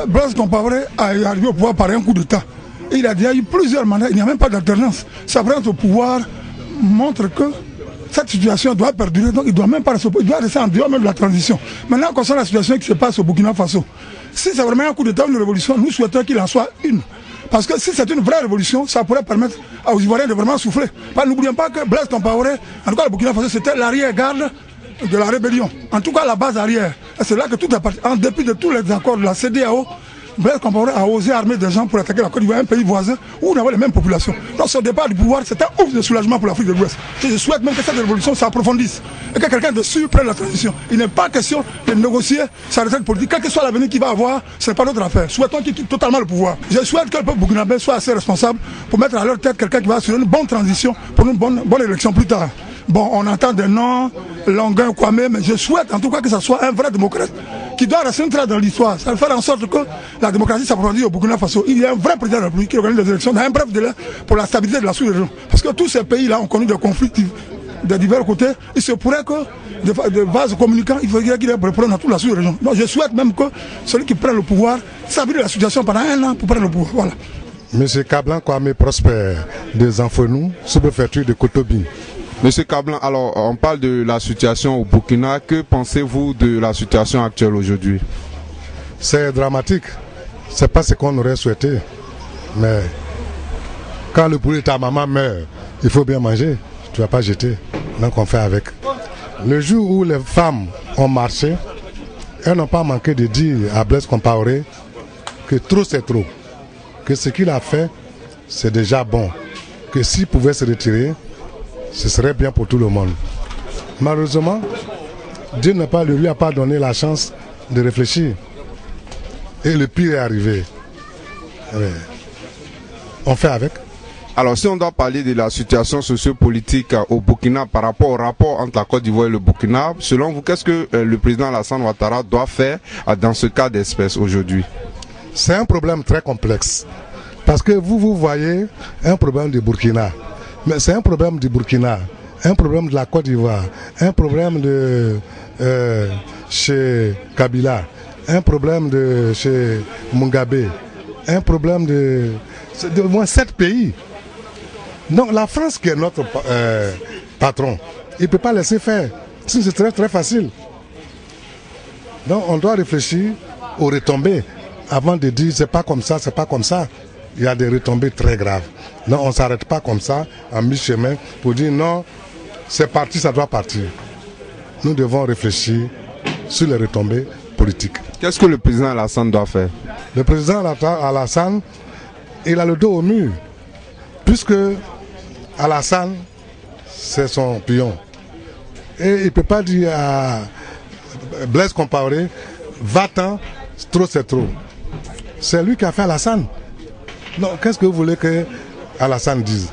Blaise Compaoré est arrivé au pouvoir par un coup d'État. Il a déjà eu plusieurs mandats, il n'y a même pas d'alternance. Sa présence au pouvoir montre que cette situation doit perdurer, donc il ne doit même pas rester, il doit rester en dehors même de la transition. Maintenant, concernant la situation qui se passe au Burkina Faso, si c'est vraiment un coup d'État ou une révolution, nous souhaitons qu'il en soit une. Parce que si c'est une vraie révolution, ça pourrait permettre aux Ivoiriens de vraiment souffler. N'oublions pas que Blaise Compaoré, en tout cas le Burkina Faso, c'était l'arrière-garde de la rébellion. En tout cas la base arrière. Et c'est là que tout est parti. En dépit de tous les accords de la CEDEAO, Blaise Compaoré a osé armer des gens pour attaquer la Côte d'Ivoire, un pays voisin où on avait les mêmes populations. Donc son départ du pouvoir, c'est un ouf de soulagement pour l'Afrique de l'Ouest. Je souhaite même que cette révolution s'approfondisse et que quelqu'un de sûr prenne la transition. Il n'est pas question de négocier sa retraite politique. Quel que soit l'avenir qu'il va avoir, ce n'est pas notre affaire. Souhaitons qu'il quitte totalement le pouvoir. Je souhaite que le peuple burkinabé soit assez responsable pour mettre à leur tête quelqu'un qui va assurer une bonne transition pour une bonne élection plus tard. Bon, on entend des noms, Longuin, Kwame, mais je souhaite en tout cas que ce soit un vrai démocrate qui doit rester une trace dans l'histoire. Ça va faire en sorte que la démocratie s'approfondisse au Burkina Faso. Il y a un vrai président de la République qui organise des élections dans un bref délai pour la stabilité de la sous-région. Parce que tous ces pays-là ont connu des conflits de divers côtés. Il se pourrait que des vases communicants, il faudrait qu'ils reprennent dans toute la sous-région. Donc je souhaite même que celui qui prend le pouvoir s'habille de la situation pendant un an pour prendre le pouvoir. Voilà. Monsieur Kablan Kwame Prosper des Enfounou, sous-préfecture de Kotobi. Monsieur Kablan, alors on parle de la situation au Burkina. Que pensez-vous de la situation actuelle aujourd'hui? C'est dramatique. C'est pas ce qu'on aurait souhaité. Mais quand le poulet de ta maman meurt, il faut bien manger. Tu ne vas pas jeter. Donc on fait avec. Le jour où les femmes ont marché, elles n'ont pas manqué de dire à Blaise Compaoré que trop c'est trop. Que ce qu'il a fait, c'est déjà bon. Que s'il pouvait se retirer, ce serait bien pour tout le monde. Malheureusement, Dieu ne lui a pas donné la chance de réfléchir. Et le pire est arrivé. Ouais. On fait avec. Alors si on doit parler de la situation sociopolitique au Burkina par rapport au rapport entre la Côte d'Ivoire et le Burkina, selon vous, qu'est-ce que le président Alassane Ouattara doit faire dans ce cas d'espèce aujourd'hui? C'est un problème très complexe. Parce que vous voyez un problème du Burkina. Mais c'est un problème du Burkina, un problème de la Côte d'Ivoire, un problème de chez Kabila, un problème de chez Mugabe, un problème de au moins 7 pays. Donc la France qui est notre patron, il ne peut pas laisser faire. C'est très très facile. Donc on doit réfléchir aux retombées avant de dire c'est pas comme ça, c'est pas comme ça. Il y a des retombées très graves. Non, on ne s'arrête pas comme ça, à mi-chemin, pour dire non, c'est parti, ça doit partir. Nous devons réfléchir sur les retombées politiques. Qu'est-ce que le président Alassane doit faire? Le président Alassane, il a le dos au mur. Puisque Alassane, c'est son pion. Et il ne peut pas dire à Blaise Compaoré, va-t'en, trop c'est trop. C'est lui qui a fait Alassane. Non, qu'est-ce que vous voulez que Alassane dise?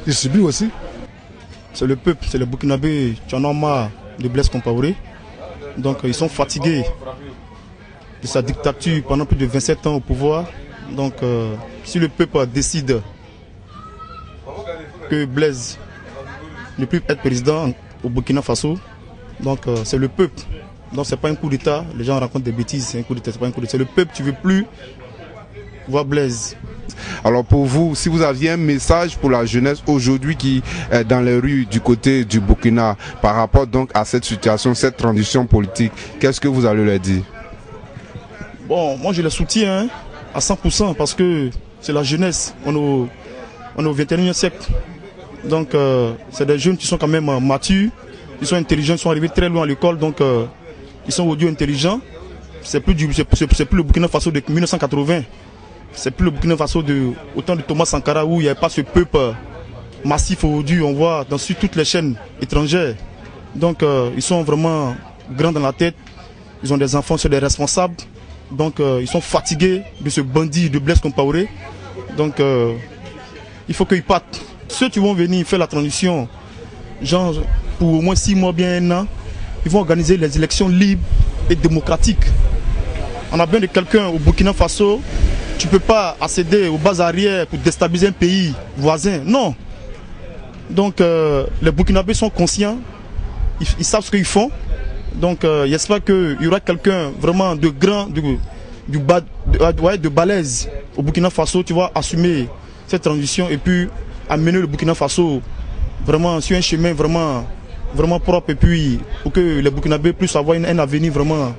Il subit aussi. C'est le peuple, c'est les Burkinabés qui en ont marre de Blaise Compaoré. Donc ils sont fatigués de sa dictature pendant plus de 27 ans au pouvoir. Donc si le peuple décide que Blaise ne peut être président au Burkina Faso, donc c'est le peuple. Donc c'est pas un coup d'État, les gens racontent des bêtises, c'est un coup d'État, c'est pas un coup d'État. C'est le peuple qui ne veut plus voir Blaise. Alors pour vous, si vous aviez un message pour la jeunesse aujourd'hui qui est dans les rues du côté du Burkina par rapport donc à cette situation, cette transition politique, qu'est-ce que vous allez leur dire? Bon, moi je les soutiens à 100% parce que c'est la jeunesse, on est au 21e siècle. Donc c'est des jeunes qui sont quand même matures, ils sont intelligents, ils sont arrivés très loin à l'école, donc ils sont audio-intelligents. C'est plus le Burkina Faso de 1980. C'est plus le Burkina Faso au temps de Thomas Sankara où il n'y avait pas ce peuple massif aujourd'hui, on voit dans toutes les chaînes étrangères. Donc ils sont vraiment grands dans la tête, ils ont des enfants, c'est des responsables. Donc ils sont fatigués de ce bandit de Blaise Compaoré. Donc il faut qu'ils partent. Ceux qui vont venir faire la transition, genre pour au moins 6 mois, bien 1 an, ils vont organiser les élections libres et démocratiques. On a besoin de quelqu'un au Burkina Faso. Tu ne peux pas accéder aux bases arrières pour déstabiliser un pays voisin. Non. Donc les Burkinabés sont conscients. Ils savent ce qu'ils font. Donc j'espère qu'il y aura quelqu'un vraiment de grand, de balèze au Burkina Faso, tu vois, assumer cette transition et puis amener le Burkina Faso vraiment sur un chemin vraiment propre et puis pour que les Burkinabés puissent avoir un avenir vraiment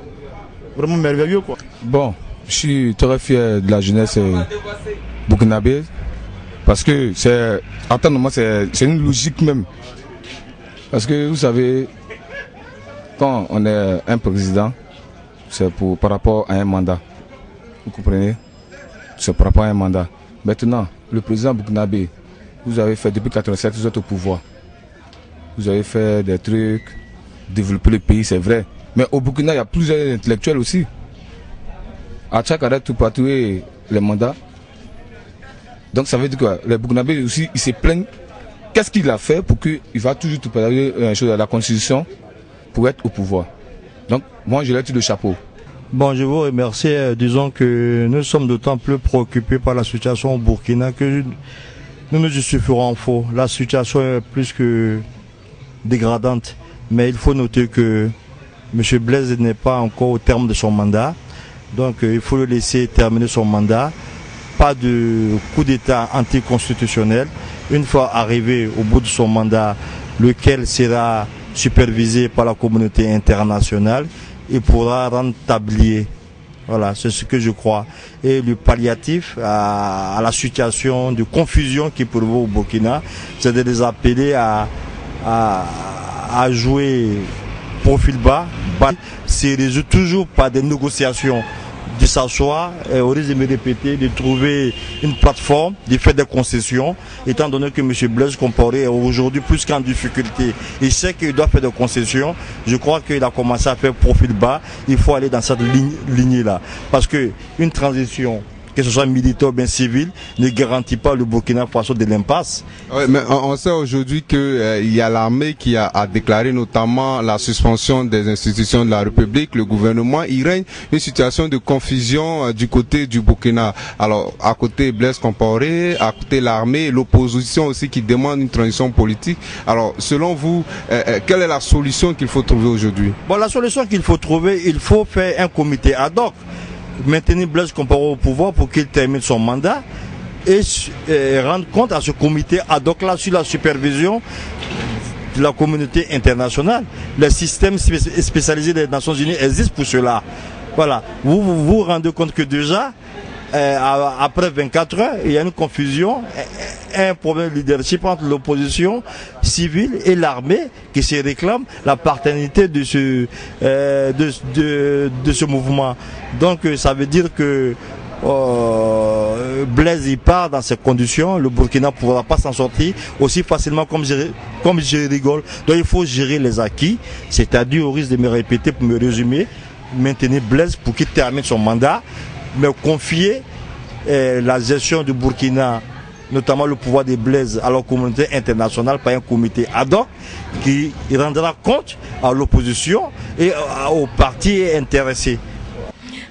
merveilleux, quoi. Bon, je suis très fier de la jeunesse burkinabé parce que c'est une logique même. Parce que vous savez, quand on est un président, c'est par rapport à un mandat. Vous comprenez? C'est par rapport à un mandat. Maintenant, le président burkinabé, vous avez fait depuis 1987, vous êtes au pouvoir. Vous avez fait des trucs, développer le pays, c'est vrai. Mais au Burkina, il y a plusieurs intellectuels aussi. À chaque arrêt, tout partout, les mandats. Donc ça veut dire que les Burkinabés aussi, ils se plaignent. Qu'est-ce qu'il a fait pour qu'il va toujours tout parler à la Constitution pour être au pouvoir? Donc moi, je lui tire le chapeau. Bon, je vous remercie. Disons que nous sommes d'autant plus préoccupés par la situation au Burkina que nous nous justifierons en faux. La situation est plus que dégradante. Mais il faut noter que M. Blaise n'est pas encore au terme de son mandat. Donc il faut le laisser terminer son mandat. Pas de coup d'État anticonstitutionnel. Une fois arrivé au bout de son mandat, lequel sera supervisé par la communauté internationale, il pourra rendre tablier. Voilà, c'est ce que je crois. Et le palliatif à la situation de confusion qui prévaut au Burkina, c'est de les appeler à jouer profil bas. C'est résout toujours par des négociations, de s'asseoir, au risque de me répéter, de trouver une plateforme, de faire des concessions, étant donné que M. Blaise Compaoré est aujourd'hui plus qu'en difficulté. Il sait qu'il doit faire des concessions. Je crois qu'il a commencé à faire profil bas. Il faut aller dans cette lignée-là. Parce qu'une transition, que ce soit militaire ou bien civil, ne garantit pas le Burkina Faso de l'impasse. Oui, mais on sait aujourd'hui qu'il y a l'armée qui a déclaré notamment la suspension des institutions de la République, le gouvernement. Il règne une situation de confusion du côté du Burkina. Alors, à côté Blaise Compaoré, à côté l'armée, l'opposition aussi qui demande une transition politique. Alors, selon vous, quelle est la solution qu'il faut trouver aujourd'hui? Bon, la solution qu'il faut trouver, il faut faire un comité ad hoc. Maintenir Blaise Compaoré au pouvoir pour qu'il termine son mandat et rendre compte à ce comité ad hoc là sur la supervision de la communauté internationale. Le système spécialisé des Nations Unies existe pour cela. Voilà. Vous rendez compte que déjà, après 24 heures, il y a une confusion, un problème de leadership entre l'opposition civile et l'armée qui se réclame la paternité de ce mouvement. Donc ça veut dire que Blaise il part dans ces conditions, le Burkina ne pourra pas s'en sortir aussi facilement comme je rigole. Donc il faut gérer les acquis, c'est-à-dire au risque de me répéter pour me résumer, maintenir Blaise pour qu'il termine son mandat, mais confier la gestion du Burkina, notamment le pouvoir des Blaise, à la communauté internationale par un comité ad hoc qui rendra compte à l'opposition et aux partis intéressés.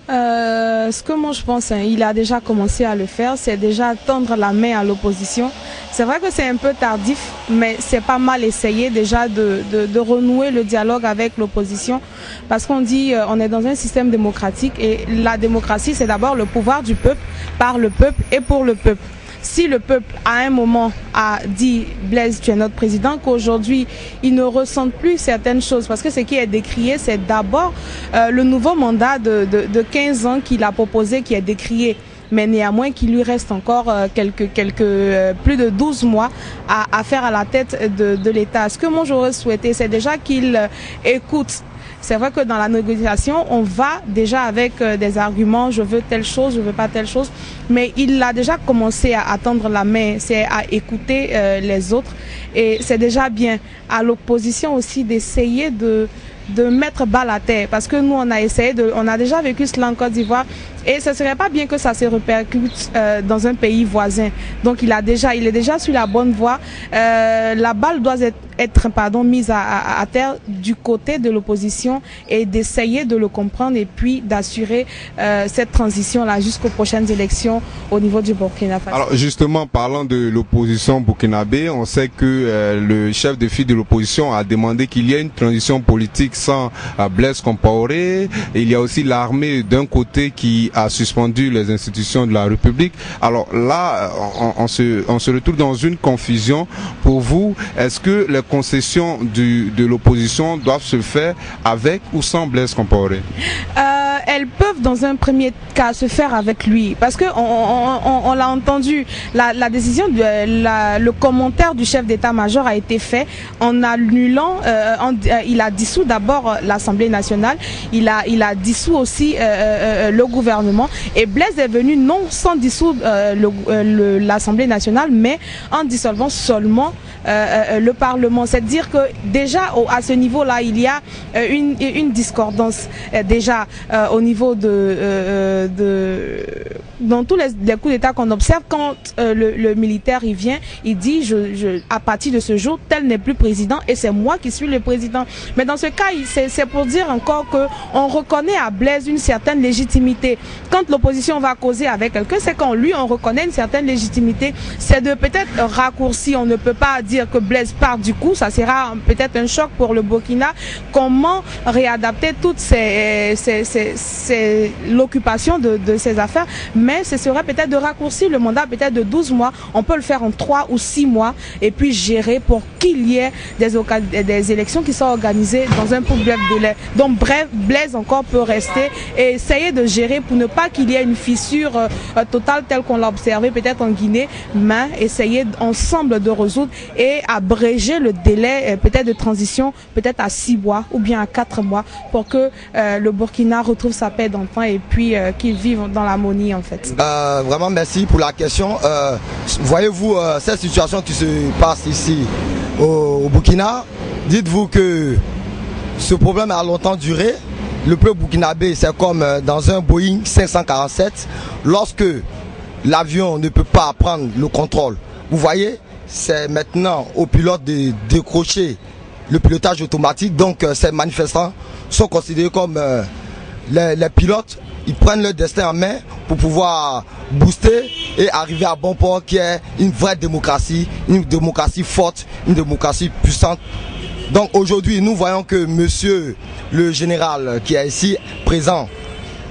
Ce que moi je pense, il a déjà commencé à le faire, c'est déjà tendre la main à l'opposition. C'est vrai que c'est un peu tardif, mais c'est pas mal essayé déjà de renouer le dialogue avec l'opposition. Parce qu'on dit, on est dans un système démocratique et la démocratie c'est d'abord le pouvoir du peuple, par le peuple et pour le peuple. Si le peuple, à un moment, a dit « Blaise, tu es notre président », qu'aujourd'hui, il ne ressent plus certaines choses. Parce que ce qui est décrié, c'est d'abord le nouveau mandat de 15 ans qu'il a proposé, qui est décrié. Mais néanmoins, qu'il lui reste encore plus de 12 mois à faire à la tête de l'État. Ce que moi, j'aurais souhaité, c'est déjà qu'il écoute. C'est vrai que dans la négociation, on va déjà avec des arguments, je veux telle chose, je veux pas telle chose, mais il a déjà commencé à tendre la main, c'est à écouter les autres et c'est déjà bien. À l'opposition aussi d'essayer de mettre bas la terre, parce que nous on a déjà vécu cela en Côte d'Ivoire et ce serait pas bien que ça se répercute dans un pays voisin. Donc il est déjà sur la bonne voie. La balle doit être être mise à terre du côté de l'opposition et d'essayer de le comprendre et puis d'assurer cette transition-là jusqu'aux prochaines élections au niveau du Burkina Faso. Alors justement, parlant de l'opposition burkinabé, on sait que le chef de file de l'opposition a demandé qu'il y ait une transition politique sans Blaise Compaoré. Il y a aussi l'armée d'un côté qui a suspendu les institutions de la République. Alors là, on se retrouve dans une confusion. Pour vous, est-ce que les concessions de l'opposition doivent se faire avec ou sans Blaise Compaoré? Elles peuvent dans un premier cas se faire avec lui parce que on l'a entendu, la décision, le commentaire du chef d'état-major a été fait en annulant, il a dissous d'abord l'Assemblée nationale, il a dissous aussi le gouvernement, et Blaise est venu non sans dissoudre l'Assemblée nationale mais en dissolvant seulement le Parlement. C'est-à-dire que déjà à ce niveau-là il y a une discordance déjà au niveau dans tous les coups d'État qu'on observe, quand le militaire il vient, il dit à partir de ce jour tel n'est plus président et c'est moi qui suis le président. Mais dans ce cas c'est pour dire encore que on reconnaît à Blaise une certaine légitimité. Quand l'opposition va causer avec quelqu'un, c'est qu'en lui on reconnaît une certaine légitimité. C'est de peut-être raccourci, on ne peut pas dire que Blaise part du coup, ça sera peut-être un choc pour le Burkina. Comment réadapter toutes l'occupation de ces affaires, mais ce serait peut-être de raccourcir le mandat peut-être de 12 mois, on peut le faire en 3 ou 6 mois et puis gérer pour qu'il y ait des élections qui soient organisées dans un plus bref délai. Donc bref, Blaise encore peut rester et essayer de gérer pour ne pas qu'il y ait une fissure totale telle qu'on l'a observé peut-être en Guinée, mais essayer ensemble de résoudre et abréger le délai peut-être de transition peut-être à 6 mois ou bien à 4 mois pour que le Burkina retrouve sa paix d'antan et puis qu'il vive dans l'harmonie en fait. Vraiment merci pour la question. Voyez-vous cette situation qui se passe ici au Burkina, dites-vous que ce problème a longtemps duré. Le peuple burkinabé, c'est comme dans un Boeing 547, lorsque l'avion ne peut pas prendre le contrôle. Vous voyez, c'est maintenant au pilote de décrocher le pilotage automatique. Donc ces manifestants sont considérés comme les pilotes. Ils prennent leur destin en main pour pouvoir booster et arriver à bon port, qui est une vraie démocratie, une démocratie forte, une démocratie puissante. Donc aujourd'hui, nous voyons que monsieur le général qui est ici présent,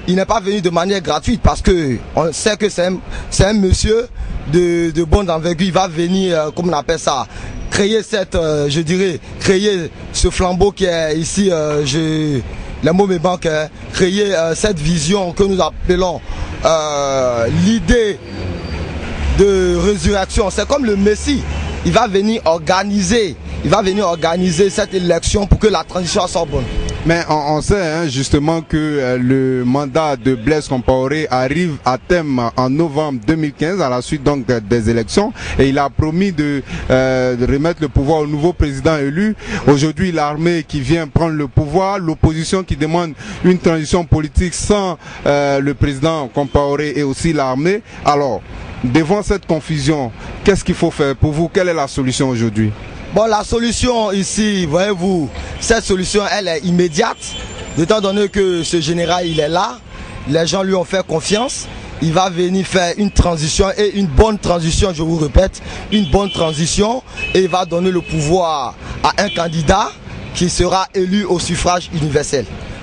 il n'est pas venu de manière gratuite parce que on sait que c'est un monsieur de bonne envergure. Il va venir, comme on appelle ça, créer je dirais, créer ce flambeau qui est ici, le mot me manque, créer cette vision que nous appelons l'idée de résurrection. C'est comme le Messie. Il va venir organiser cette élection pour que la transition soit bonne. Mais on sait justement que le mandat de Blaise Compaoré arrive à terme en novembre 2015 à la suite donc des élections, et il a promis de remettre le pouvoir au nouveau président élu. Aujourd'hui, l'armée qui vient prendre le pouvoir, l'opposition qui demande une transition politique sans le président Compaoré et aussi l'armée. Alors, devant cette confusion, qu'est-ce qu'il faut faire pour vous? Quelle est la solution aujourd'hui? Bon, la solution ici, voyez-vous, cette solution, elle est immédiate. Étant donné que ce général, il est là, les gens lui ont fait confiance. Il va venir faire une transition, et une bonne transition, je vous répète, une bonne transition. Et il va donner le pouvoir à un candidat qui sera élu au suffrage universel.